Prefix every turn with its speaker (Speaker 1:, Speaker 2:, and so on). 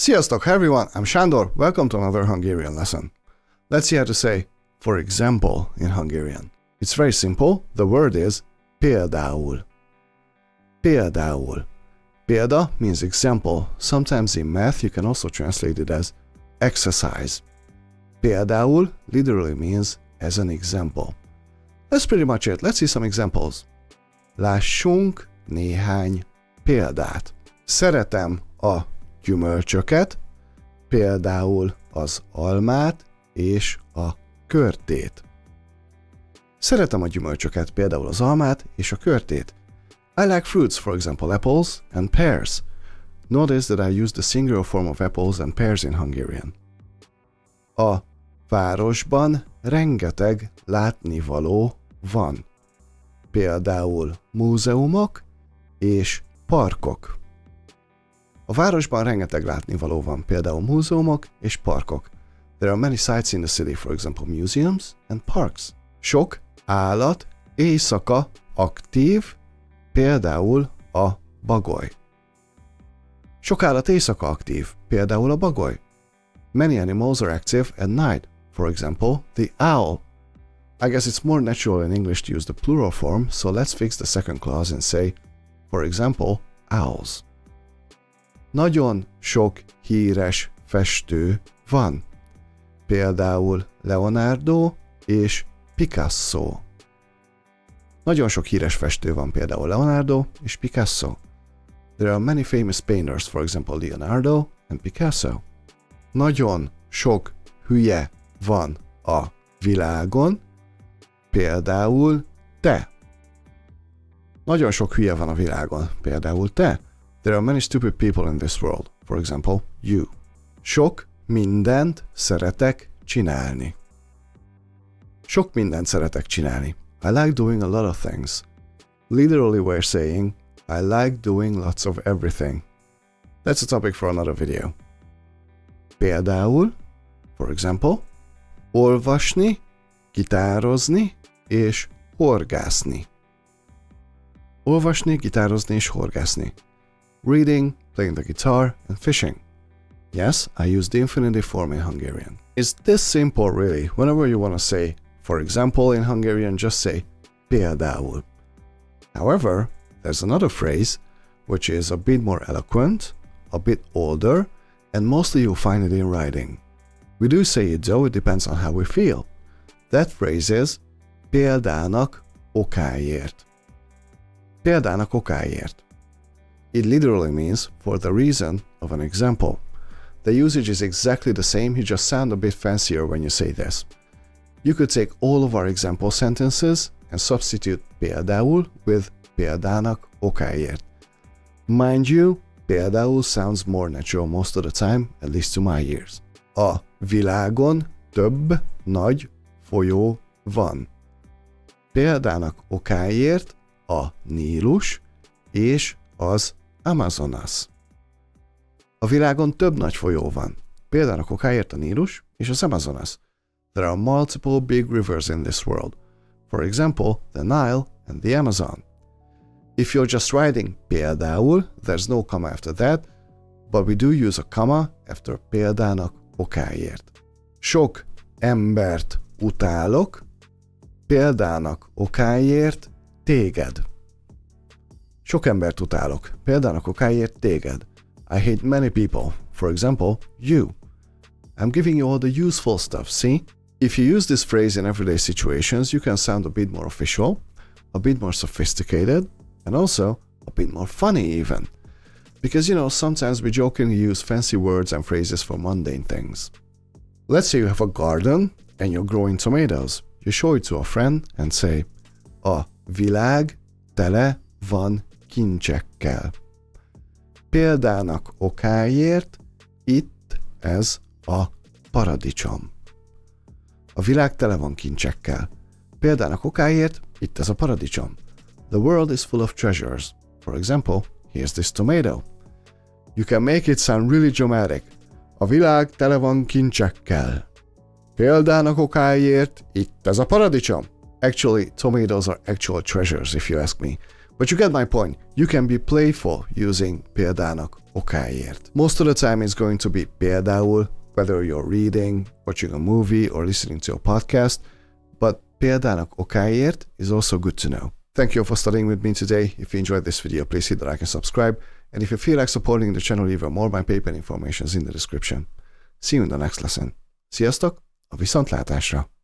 Speaker 1: Sziasztok, hi everyone, I'm Sándor, welcome to another Hungarian lesson. Let's see how to say, for example, in Hungarian. It's very simple, the word is például. Például. Példa means example. Sometimes in math you can also translate it as exercise. Például literally means as an example. That's pretty much it. Let's see some examples. Lássunk néhány példát. Szeretem a gyümölcsöket, például az almát és a körtét. Szeretem a gyümölcsöket, például az almát és a körtét. I like fruits, for example, apples and pears. Notice that I use the singular form of apples and pears in Hungarian. A városban rengeteg látnivaló van. Például múzeumok és parkok. A városban rengeteg látnivaló van, például múzeumok és parkok. There are many sites in the city, for example, museums and parks. Sok állat éjszaka aktív, például a bagoly. Sok állat éjszaka aktív, például a bagoly. Many animals are active at night, for example, the owl. I guess it's more natural in English to use the plural form, so let's fix the second clause and say, for example, owls. Nagyon sok híres festő van. Például Leonardo és Picasso. Nagyon sok híres festő van, például Leonardo és Picasso. There are many famous painters, for example, Leonardo and Picasso. Nagyon sok hülye van a világon, például te. Nagyon sok hülye van a világon, például te. There are many stupid people in this world, for example, you. Sok mindent szeretek csinálni. Sok mindent szeretek csinálni. I like doing a lot of things. Literally we're saying, I like doing lots of everything. That's a topic for another video. Például, for example, olvasni, gitározni és horgászni. Olvasni, gitározni és horgászni. Reading, playing the guitar, and fishing. Yes, I use the infinitive form in Hungarian. It's this simple really. Whenever you want to say, for example, in Hungarian, just say például. However, there's another phrase which is a bit more eloquent, a bit older, and mostly you'll find it in writing. We do say it though, it depends on how we feel. That phrase is példának okáért. Példának okáért. It literally means for the reason of an example. The usage is exactly the same, you just sound a bit fancier when you say this. You could take all of our example sentences and substitute például with példának okáért. Mind you, például sounds more natural most of the time, at least to my ears. A világon több nagy folyó van. Példának okáért a Nílus és az Amazonas. A világon több nagy folyó van. Példának okáért a Nílus és az Amazonas. There are multiple big rivers in this world. For example, the Nile and the Amazon. If you're just writing például, there's no comma after that, but we do use a comma after példának okáért. Sok embert utálok, példának okáért téged. Sok embert utálok, példának okáért téged. I hate many people, for example, you. I'm giving you all the useful stuff, see? If you use this phrase in everyday situations, you can sound a bit more official, a bit more sophisticated, and also a bit more funny even. Because, you know, sometimes we jokingly use fancy words and phrases for mundane things. Let's say you have a garden and you're growing tomatoes. You show it to a friend and say, a világ tele van kincsekkel. Példának okáért itt ez a paradicsom. A világ tele van kincsekkel. Példának okáért itt ez a paradicsom. The world is full of treasures. For example, here's this tomato. You can make it sound really dramatic. A világ tele van kincsekkel. Példának okáért itt ez a paradicsom. Actually, tomatoes are actual treasures if you ask me. But you get my point. You can be playful using példának okáért. Most of the time it's going to be például, whether you're reading, watching a movie, or listening to a podcast, but példának okáért is also good to know. Thank you for studying with me today. If you enjoyed this video, please hit the like and subscribe. And if you feel like supporting the channel even more, my paper information is in the description. See you in the next lesson. Sziasztok, a viszontlátásra!